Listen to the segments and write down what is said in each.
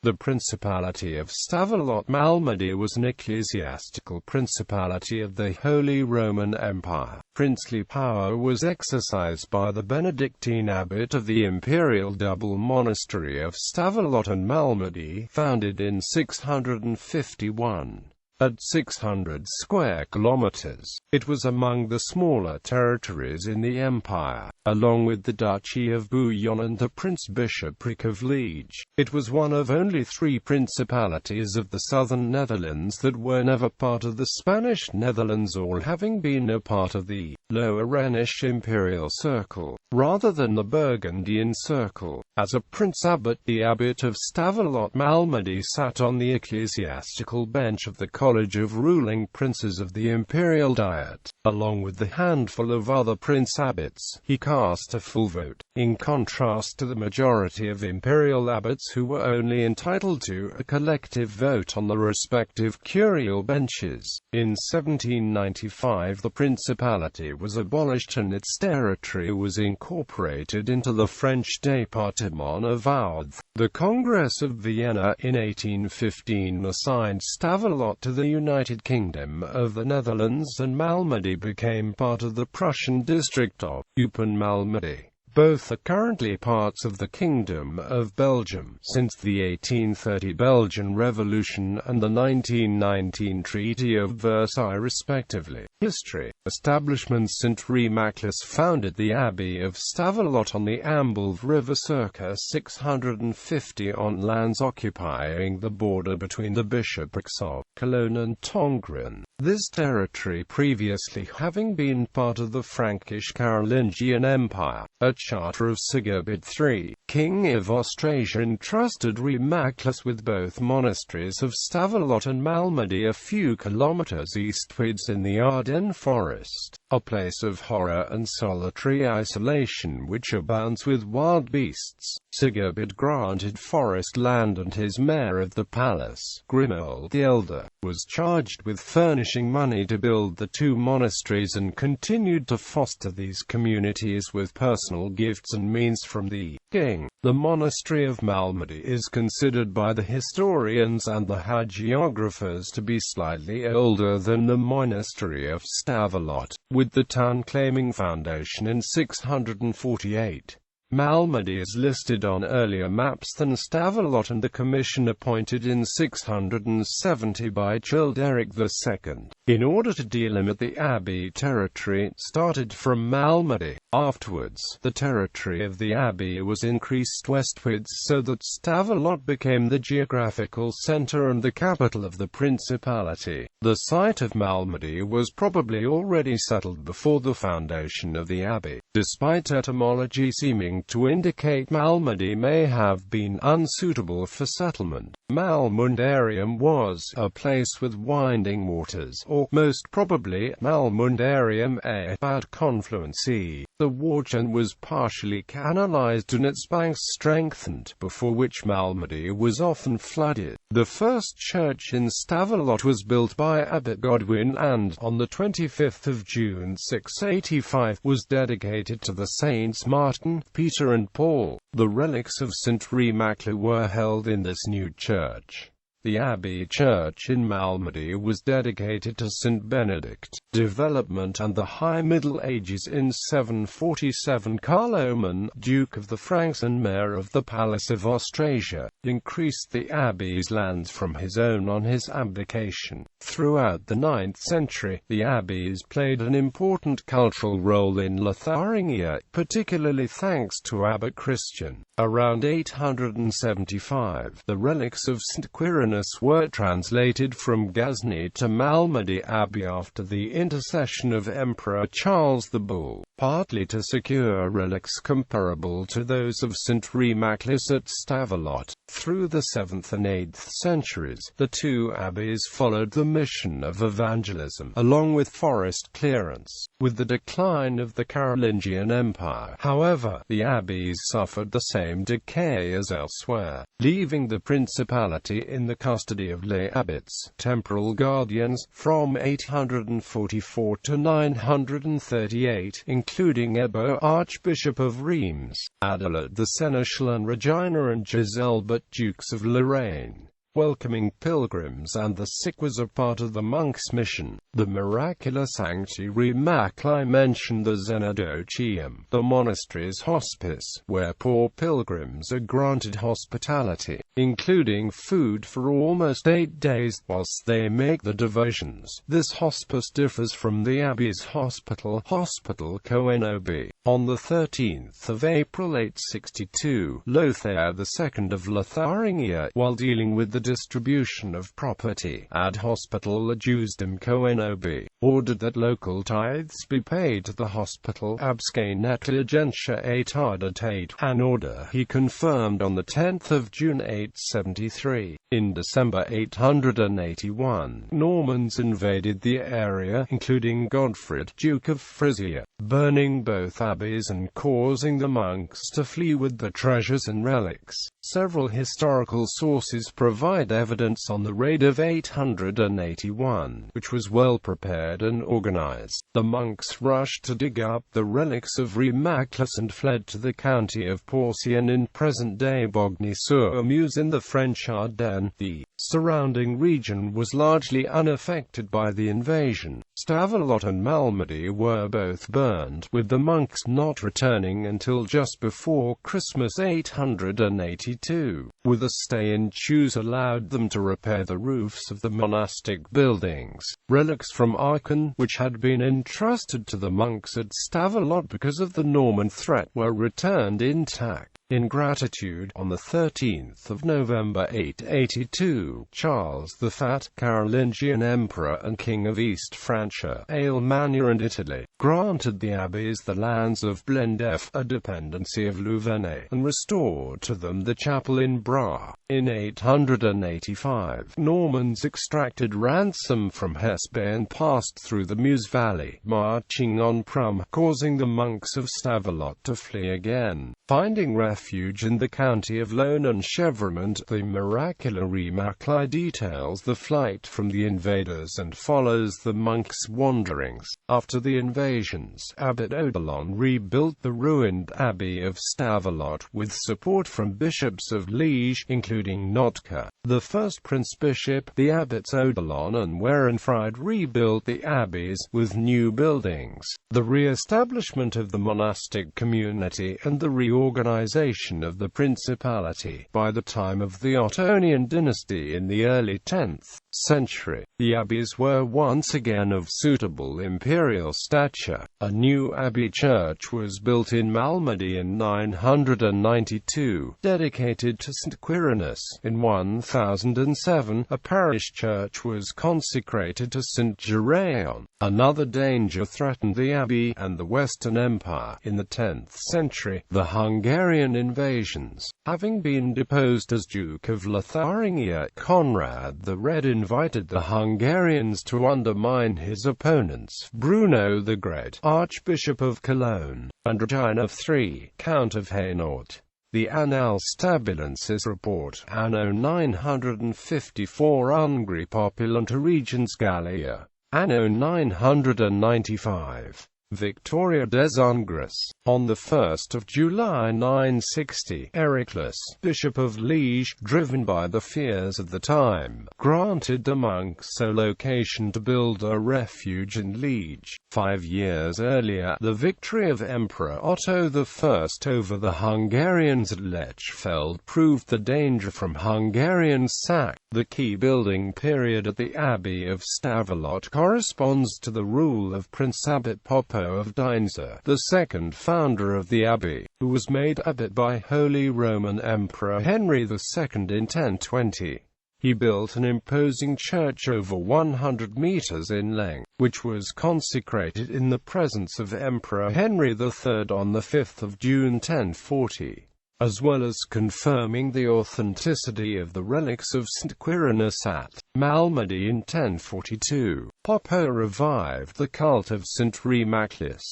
The Principality of Stavelot-Malmedy was an ecclesiastical principality of the Holy Roman Empire. Princely power was exercised by the Benedictine abbot of the imperial double monastery of Stavelot and Malmedy, founded in 651. At 600 square kilometers, it was among the smaller territories in the empire, along with the Duchy of Bouillon and the Prince-Bishopric of Liège. It was one of only 3 principalities of the southern Netherlands that were never part of the Spanish Netherlands, all having been a part of the Lower Rhenish Imperial Circle, rather than the Burgundian Circle. As a prince-abbot, the abbot of Stavelot-Malmedy sat on the ecclesiastical bench of the College of Ruling Princes of the Imperial Diet. Along with the handful of other prince-abbots, he cast a full vote, in contrast to the majority of imperial abbots who were only entitled to a collective vote on the respective curial benches. In 1795 the principality was abolished and its territory was incorporated into the French Département of Vaud. The Congress of Vienna in 1815 assigned Stavelot to the United Kingdom of the Netherlands, and Malmedy became part of the Prussian district of Eupen-Malmedy. Both are currently parts of the Kingdom of Belgium, since the 1830 Belgian Revolution and the 1919 Treaty of Versailles respectively. History. Establishment. St. Remaclus founded the Abbey of Stavelot on the Ambelve River circa 650 on lands occupying the border between the bishoprics of Cologne and Tongres. This territory previously having been part of the Frankish Carolingian Empire. A charter of Sigebert III, King of Austrasia, entrusted Remaclus with both monasteries of Stavelot and Malmedy a few kilometers eastwards in the Ardennes forest, a place of horror and solitary isolation which abounds with wild beasts. Sigebert granted forest land, and his mayor of the palace, Grimoald the Elder, was charged with furnishing money to build the 2 monasteries, and continued to foster these communities with personal gifts and means from the king. The monastery of Malmedy is considered by the historians and the hagiographers to be slightly older than the monastery of Stavelot, with the town claiming foundation in 648. Malmedy is listed on earlier maps than Stavelot, and the commission appointed in 670 by Childeric II, in order to delimit the abbey territory, started from Malmedy. Afterwards, the territory of the abbey was increased westwards so that Stavelot became the geographical centre and the capital of the principality. The site of Malmedy was probably already settled before the foundation of the abbey, despite etymology seeming to indicate Malmedy may have been unsuitable for settlement. Malmundarium was a place with winding waters, or most probably Malmundarium at confluence e. The Warchen was partially canalized and its banks strengthened, before which Malmedy was often flooded. The first church in Stavelot was built by Abbot Godwin and, on the 25th of June 685, was dedicated to the Saints Martin, Peter and Paul. The relics of St. Remaclus were held in this new church. The Abbey Church in Malmedy was dedicated to St. Benedict. Development and the High Middle Ages. In 747, Carloman, Duke of the Franks and Mayor of the Palace of Austrasia, increased the abbey's lands from his own on his abdication. Throughout the 9th century, the abbeys played an important cultural role in Lotharingia, particularly thanks to Abbot Christian. Around 875, the relics of St. Quirinus were translated from Ghazni to Malmedy Abbey after the intercession of Emperor Charles the Bull, partly to secure relics comparable to those of St. Remaclus at Stavelot. Through the 7th and 8th centuries, the 2 abbeys followed the mission of evangelism, along with forest clearance. With the decline of the Carolingian Empire, however, the abbeys suffered the same decay as elsewhere, leaving the principality in the custody of lay abbots, temporal guardians, from 844 to 938, including including Ebbo, Archbishop of Reims, Adelard the Seneschal, and Regina and Giselbert, Dukes of Lorraine. Welcoming pilgrims and the sick was a part of the monks' mission. The Miracula Sancti Remacli mention the Xenodochium, the monastery's hospice, where poor pilgrims are granted hospitality, including food for almost 8 days, whilst they make the devotions. This hospice differs from the abbey's hospital, Hospital Coenobi. On the 13th of April 862, Lothair II of Lotharingia, while dealing with the distribution of property ad hospital adjusdem Coenobi, ordered that local tithes be paid to the hospital absque negligentia aetardatate, an order he confirmed on the 10th of June 873. In December 881, Normans invaded the area, including Godfrid, Duke of Frisia, burning both abbeys and causing the monks to flee with the treasures and relics. Several historical sources provide evidence on the raid of 881, which was well prepared and organized. The monks rushed to dig up the relics of Remaclus and fled to the county of Porcian in present-day Bogny-sur-Meuse in the French Ardennes. The surrounding region was largely unaffected by the invasion. Stavelot and Malmedy were both burned, with the monks not returning until just before Christmas 882. With a stay in Chus allowed them to repair the roofs of the monastic buildings. Relics from Aachen, which had been entrusted to the monks at Stavelot because of the Norman threat, were returned intact. In gratitude, on the 13th of November 882, Charles the Fat, Carolingian Emperor and King of East Francia, Alemannia and Italy, granted the abbeys the lands of Blendef, a dependency of Louvain, and restored to them the chapel in Bras. In 885, Normans extracted ransom from Hespe and passed through the Meuse Valley, marching on Prum, causing the monks of Stavelot to flee again. Finding refuge in the county of Lone and Chevremont, the Miracula Remacli details the flight from the invaders and follows the monks' wanderings. After the invasions, Abbot Odilon rebuilt the ruined abbey of Stavelot with support from bishops of Liège, including Notker, the first prince-bishop. The abbots Odilon and Werenfried rebuilt the abbeys with new buildings. The re-establishment of the monastic community and the reorganization of the principality. By the time of the Ottonian dynasty in the early 10th century, the abbeys were once again of suitable imperial stature. A new abbey church was built in Malmedy in 992, dedicated to St. Quirinus. In 1007, a parish church was consecrated to St. Gereon. Another danger threatened the abbey and the Western Empire. In the 10th century, the Hungarian invasions. Having been deposed as Duke of Lotharingia, Conrad the Red invited the Hungarians to undermine his opponents, Bruno the Great, Archbishop of Cologne, and Regina III, Count of Hainaut. The Annales Stabilensis report, Anno 954 Ungri Populantur Regens Gallia, Anno 995. Victoria des Hongres. On the 1st of July 960, Ericlus, Bishop of Liège, driven by the fears of the time, granted the monks a location to build a refuge in Liège. 5 years earlier, the victory of Emperor Otto I over the Hungarians at Lechfeld proved the danger from Hungarian sack. The key building period at the Abbey of Stavelot corresponds to the rule of Prince Abbot Popo of Deinzer, the second founder of the abbey, who was made abbot by Holy Roman Emperor Henry II in 1020. He built an imposing church over 100 meters in length, which was consecrated in the presence of Emperor Henry III on the 5th of June 1040. As well as confirming the authenticity of the relics of St. Quirinus at Malmedy in 1042. Popo revived the cult of St. Remaclus.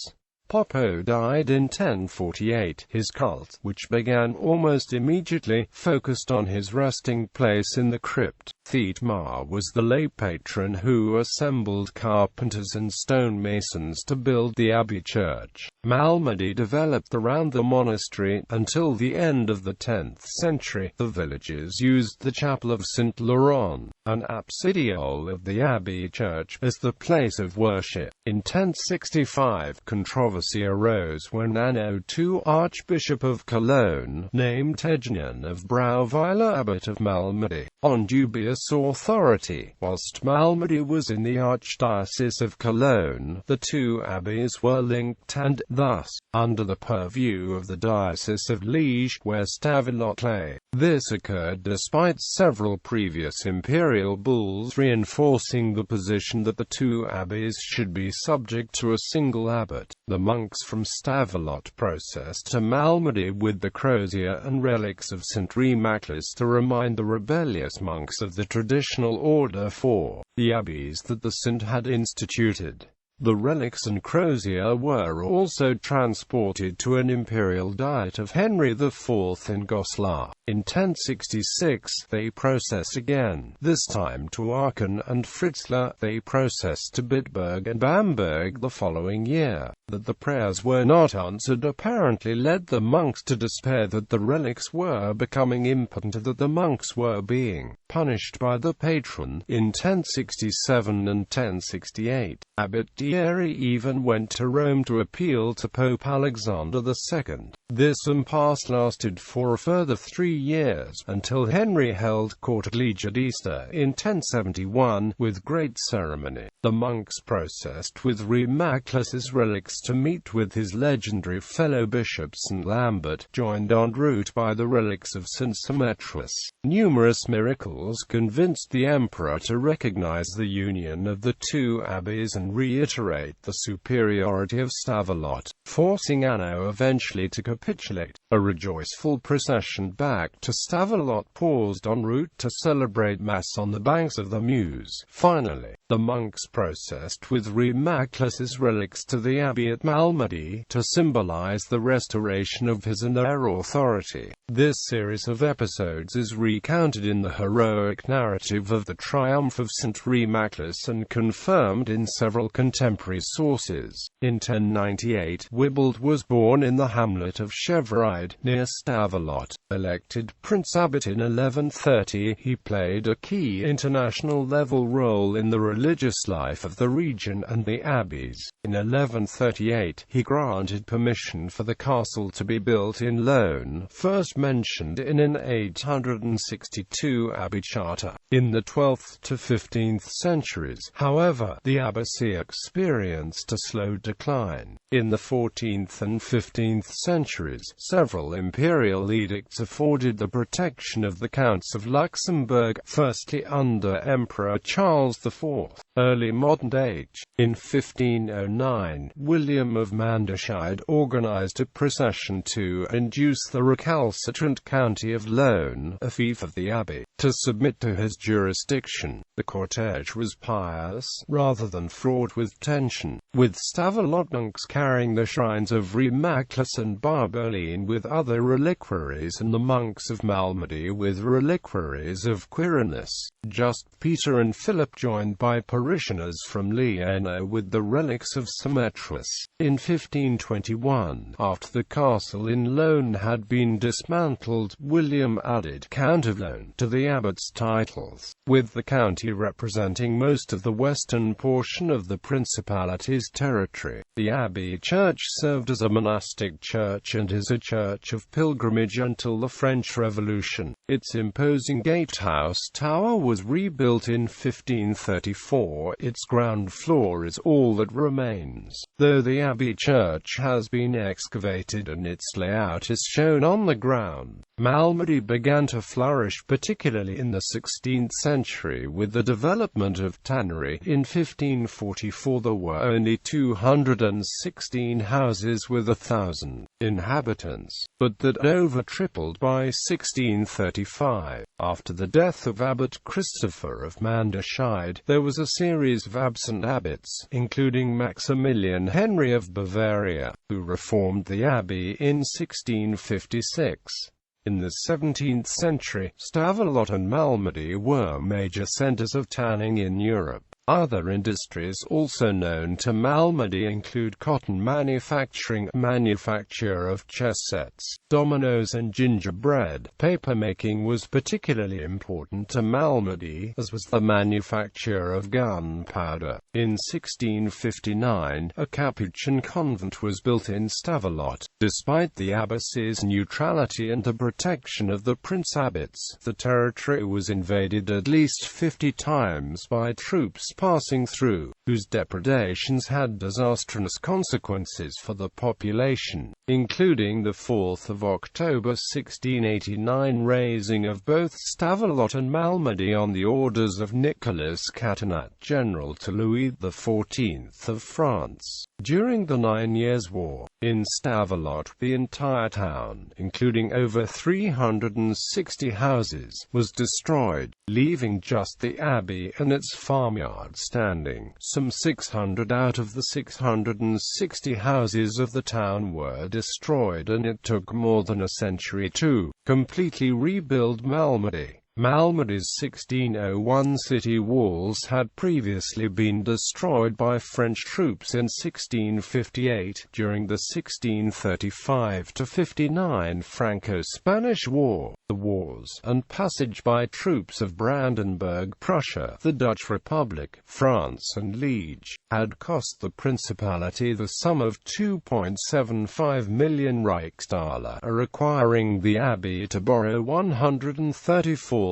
Popo died in 1048. His cult, which began almost immediately, focused on his resting place in the crypt. Thietmar was the lay patron who assembled carpenters and stonemasons to build the abbey church. Malmedy developed around the monastery. Until the end of the 10th century, the villagers used the chapel of St. Laurent, an apsidiole of the abbey church, as the place of worship. In 1065, controversy arose when Anno II Archbishop of Cologne named Tegnian of Brauweiler abbot of Malmedy, on dubious authority. Whilst Malmedy was in the Archdiocese of Cologne, the two abbeys were linked and, thus, under the purview of the Diocese of Liège, where Stavelot lay. This occurred despite several previous imperial bulls reinforcing the position that the two abbeys should be subject to a single abbot. The monks from Stavelot processed to Malmedy with the crozier and relics of St. Remaclus to remind the rebellious monks of the traditional order for the abbeys that the saint had instituted. The relics and crozier were also transported to an imperial diet of Henry IV in Goslar. In 1066, they processed again, this time to Aachen and Fritzlar. They processed to Bitburg and Bamberg the following year. That the prayers were not answered apparently led the monks to despair that the relics were becoming impotent, that the monks were being punished by the patron. In 1067 and 1068, Abbot Thierry even went to Rome to appeal to Pope Alexander II. This impasse lasted for a further 3 years, until Henry held court at Liège at Easter in 1071, with great ceremony. The monks processed with Remaclus's relics to meet with his legendary fellow bishop St. Lambert, joined en route by the relics of St. Symetrius. Numerous miracles convinced the emperor to recognize the union of the two abbeys and reiterate the superiority of Stavelot, forcing Anno eventually to capitulate. A rejoiceful procession back to Stavelot paused en route to celebrate Mass on the banks of the Meuse. Finally, the monks processed with Remaclus's relics to the abbey at Malmedy to symbolize the restoration of his and their authority. This series of episodes is recounted in the heroic narrative of the triumph of St. Remaclus and confirmed in several contemporary sources. In 1098, Wibold was born in the hamlet of Chevride, near Stavelot. Elected Prince Abbot in 1130, he played a key international-level role in the religious life of the region and the abbeys. In 1138, he granted permission for the castle to be built in Loan, first mentioned in an 862 abbey charter. In the 12th to 15th centuries, however, the abbacy experienced a slow decline. In the 14th and 15th centuries, several imperial edicts afforded the protection of the Counts of Luxembourg, firstly under Emperor Charles IV. Early modern age. In 1509, William of Manderscheid organized a procession to induce the recalcitrant county of Loan, a fief of the abbey, to submit to his jurisdiction. The cortege was pious, rather than fraught with tension, with Stavelot monks carrying the shrines of Remaclus and Barberline with other reliquaries, and the monks of Malmedy with reliquaries of Quirinus. Just Peter and Philip joined by parishioners from Liége with the relics of Symetrius. In 1521, after the castle in Loan had been dismantled, William added Count of Loan to the abbot's titles, with the county representing most of the western portion of the Principalities territory. The abbey church served as a monastic church and is a church of pilgrimage until the French Revolution. Its imposing gatehouse tower was rebuilt in 1534. Its ground floor is all that remains, though the abbey church has been excavated and its layout is shown on the ground. Malmedy began to flourish particularly in the 16th century with the development of tannery. In 1544 there were only 216 houses with 1,000 inhabitants, but that over tripled by 1635. After the death of Abbot Christopher of Manderscheid, there was a series of absent abbots, including Maximilian Henry of Bavaria, who reformed the abbey in 1656. In the 17th century, Stavelot and Malmedy were major centers of tanning in Europe. Other industries also known to Malmedy include cotton manufacturing, manufacture of chess sets, dominoes and gingerbread. Papermaking was particularly important to Malmedy, as was the manufacture of gunpowder. In 1659, a Capuchin convent was built in Stavelot. Despite the abbess's neutrality and the protection of the prince abbots, the territory was invaded at least 50 times by troops passing through, whose depredations had disastrous consequences for the population, including the 4th of October 1689 raising of both Stavelot and Malmedy on the orders of Nicolas Catinat, general to Louis XIV of France. During the 9 Years' War, in Stavelot, the entire town, including over 360 houses, was destroyed, leaving just the abbey and its farmyard standing. Some 600 out of the 660 houses of the town were destroyed, and it took more than a century to completely rebuild Malmedy. Malmedy's 1601 city walls had previously been destroyed by French troops in 1658, during the 1635–59 Franco-Spanish War. The wars and passage by troops of Brandenburg, Prussia, the Dutch Republic, France and Liège, had cost the Principality the sum of 2.75 million Reichsdaler, requiring the abbey to borrow 134,000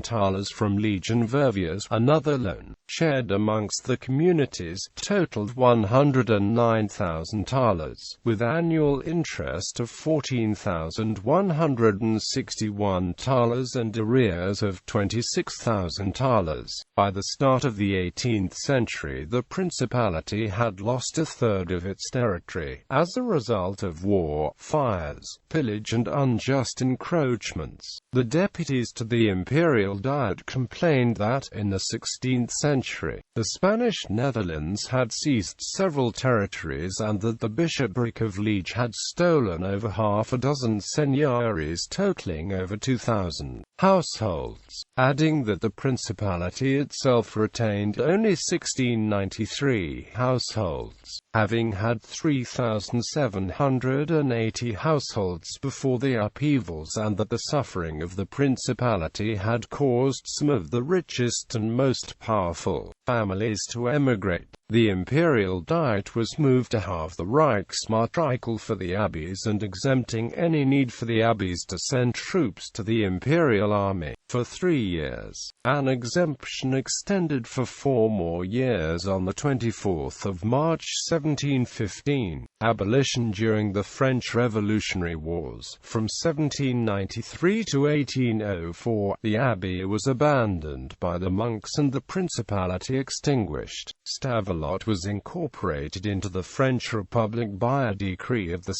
thalers from Liège and Verviers. Another loan, shared amongst the communities, totaled 109,000 thalers, with annual interest of 14,161 thalers and arrears of 26,000 thalers. By the start of the 18th century, the Principality had lost a third of its territory, as a result of war, fires, pillage and unjust encroachments. The deputies to the Imperial Diet complained that, in the 16th century, the Spanish Netherlands had seized several territories and that the Bishopric of Liège had stolen over half a dozen seigneuries totaling over 2,000 households, adding that the Principality itself retained only 1693 households, having had 3,780 households before the upheavals, and that the suffering of the Principality had caused some of the richest and most powerful families to emigrate. The Imperial Diet was moved to halve the Reichsmatrikel for the abbeys and exempting any need for the abbeys to send troops to the Imperial Army for 3 years. An exemption extended for 4 more years on the 24th of March 1715. Abolition during the French Revolutionary Wars. From 1793 to 1804, the abbey was abandoned by the monks and the Principality extinguished. Stavelot was incorporated into the French Republic by a decree of 2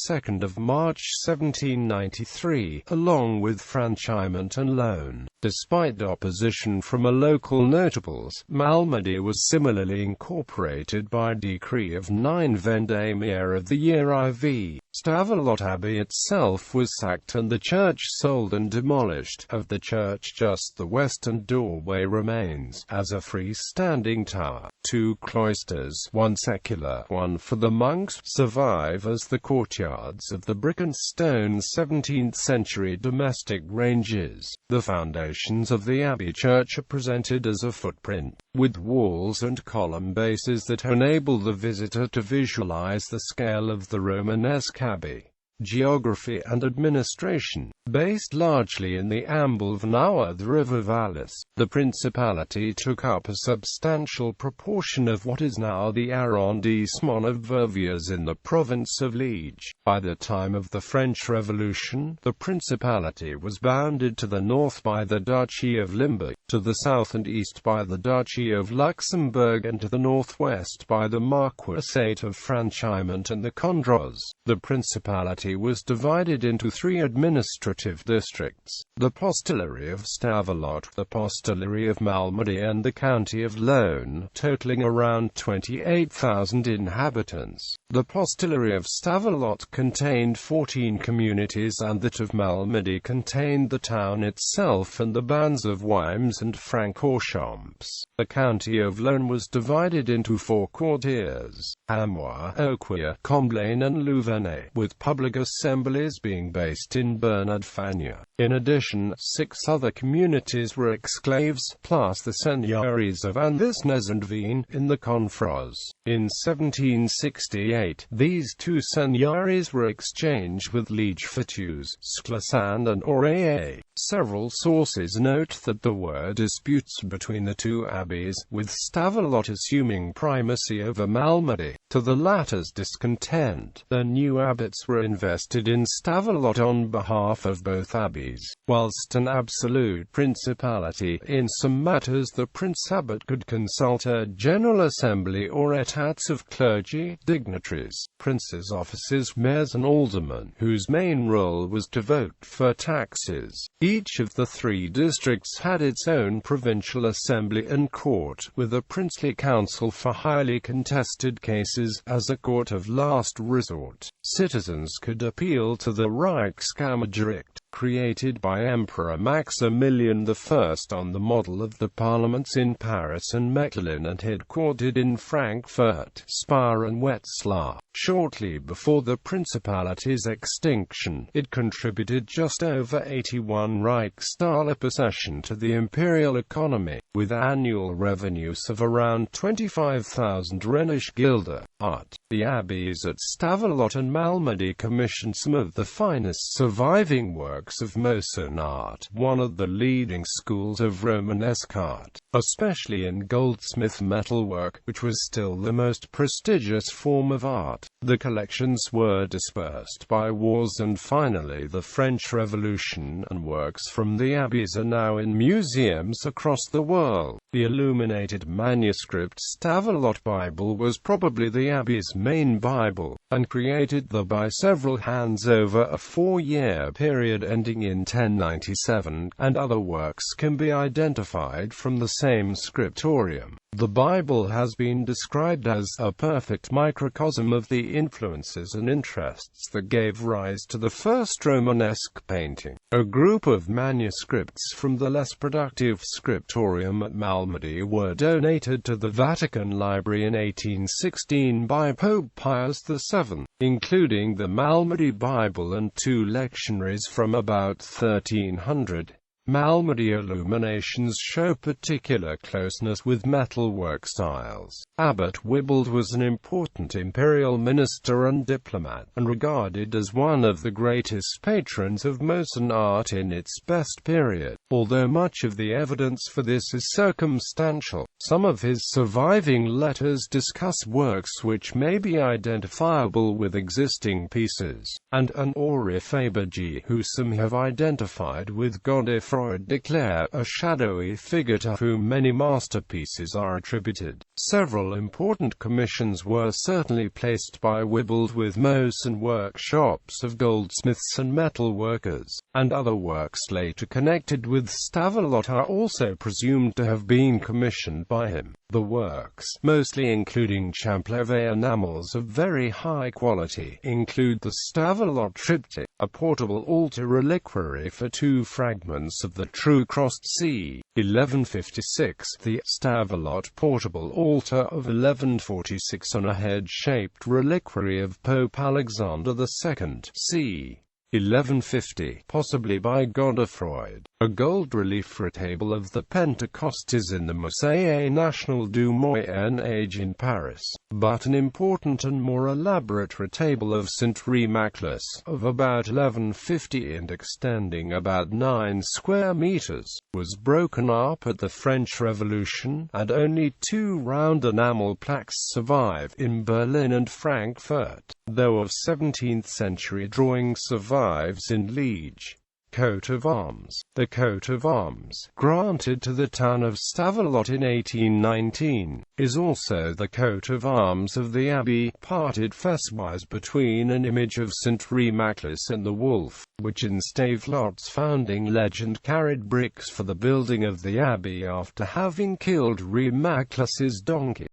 March 1793, along with franchise and loan. Despite opposition from local notables, Malmedy was similarly incorporated by a decree of 9 Vendémiaire of the year IV. Stavelot Abbey itself was sacked and the church sold and demolished. Of the church, just the western doorway remains, as a free-standing tower. 2 cloisters, one secular, one for the monks, survive as the courtyards of the brick and stone 17th-century domestic ranges. The foundations of the abbey church are presented as a footprint, with walls and column bases that enable the visitor to visualize the scale of the Romanesque abbey. Geography and administration. Based largely in the Amble of Nour, the river Valais, the Principality took up a substantial proportion of what is now the arrondissement of Verviers in the province of Liège. By the time of the French Revolution, the Principality was bounded to the north by the Duchy of Limburg, to the south and east by the Duchy of Luxembourg, and to the northwest by the Marquisate of Franchimont and the Condroz. The Principality Malmedy was divided into 3 administrative districts: the Postillary of Stavelot, the Postillary of Malmedy and the County of Loan, totaling around 28,000 inhabitants. The Postillary of Stavelot contained 14 communities and that of Malmedy contained the town itself and the bands of Wimes and Francorchamps. The County of Loan was divided into 4 quartiers: Amois, Auquier, Comblain and Louvain, with public assemblies being based in Bernard-Fagnes. In addition, 6 other communities were exclaves, plus the seigneuries of Anvisnes and Vienne in the Confros. In 1768, these 2 seigneuries were exchanged with Liège for Thouars, Sclesand and Oreille. Several sources note that there were disputes between the 2 abbeys, with Stavelot assuming primacy over Malmedy. To the latter's discontent, the new abbots were invested in Stavelot on behalf of both abbeys. Whilst an absolute principality, in some matters the prince-abbot could consult a general assembly or etats of clergy, dignitaries, princes' officers, mayors and aldermen, whose main role was to vote for taxes. Each of the 3 districts had its own provincial assembly and court, with a princely council for highly contested cases, as a court of last resort. Citizens could appeal to the Reichskammergericht, created by Emperor Maximilian I on the model of the parliaments in Paris and Mechlin and headquartered in Frankfurt, Speyer and Wetzlar. Shortly before the Principality's extinction, it contributed just over 81 Reichsthaler per session to the imperial economy, with annual revenues of around 25,000 Rhenish guilder. Art. The abbeys at Stavelot and Malmedy commissioned some of the finest surviving works of Mosin art, one of the leading schools of Romanesque art, especially in goldsmith metalwork, which was still the most prestigious form of art. The collections were dispersed by wars and finally the French Revolution, and works from the abbeys are now in museums across the world. The illuminated manuscript Stavelot Bible was probably the abbey's main Bible, and created there by several hands over a 4-year period ending in 1097, and other works can be identified from the same scriptorium. The Bible has been described as a perfect microcosm of the influences and interests that gave rise to the first Romanesque painting. A group of manuscripts from the less productive scriptorium at Malmedy were donated to the Vatican Library in 1816 by Pope Pius VII, including the Malmedy Bible and 2 lectionaries from about 1300. Malmedy illuminations show particular closeness with metalwork styles. Abbot Wibold was an important imperial minister and diplomat, and regarded as one of the greatest patrons of Mosin art in its best period. Although much of the evidence for this is circumstantial, some of his surviving letters discuss works which may be identifiable with existing pieces, and an Henri Fabergé, who some have identified with Godefroy de Clercq, a shadowy figure to whom many masterpieces are attributed. Several important commissions were certainly placed by Wibold with Mosin workshops of goldsmiths and metal workers, and other works later connected with Stavelot are also presumed to have been commissioned by him. The works, mostly including Champlevé enamels of very high quality, include the Stavelot triptych, a portable altar reliquary for 2 fragments of the True Crossed c. 1156, the Stavelot portable altar of 1146, and a head-shaped reliquary of Pope Alexander II, c. 1150, possibly by Godefroy. A gold relief retable of the Pentecostes in the Musée National du Moyen Age in Paris, but an important and more elaborate retable of St. Remaclus, of about 1150 and extending about 9 square meters, was broken up at the French Revolution, and only 2 round enamel plaques survive in Berlin and Frankfurt, though of 17th-century drawing survives in Liège. coat of arms. The coat of arms, granted to the town of Stavelot in 1819, is also the coat of arms of the abbey, parted facewise between an image of St. Remaclus and the wolf, which in Stavelot's founding legend carried bricks for the building of the abbey after having killed Remaclus's donkey.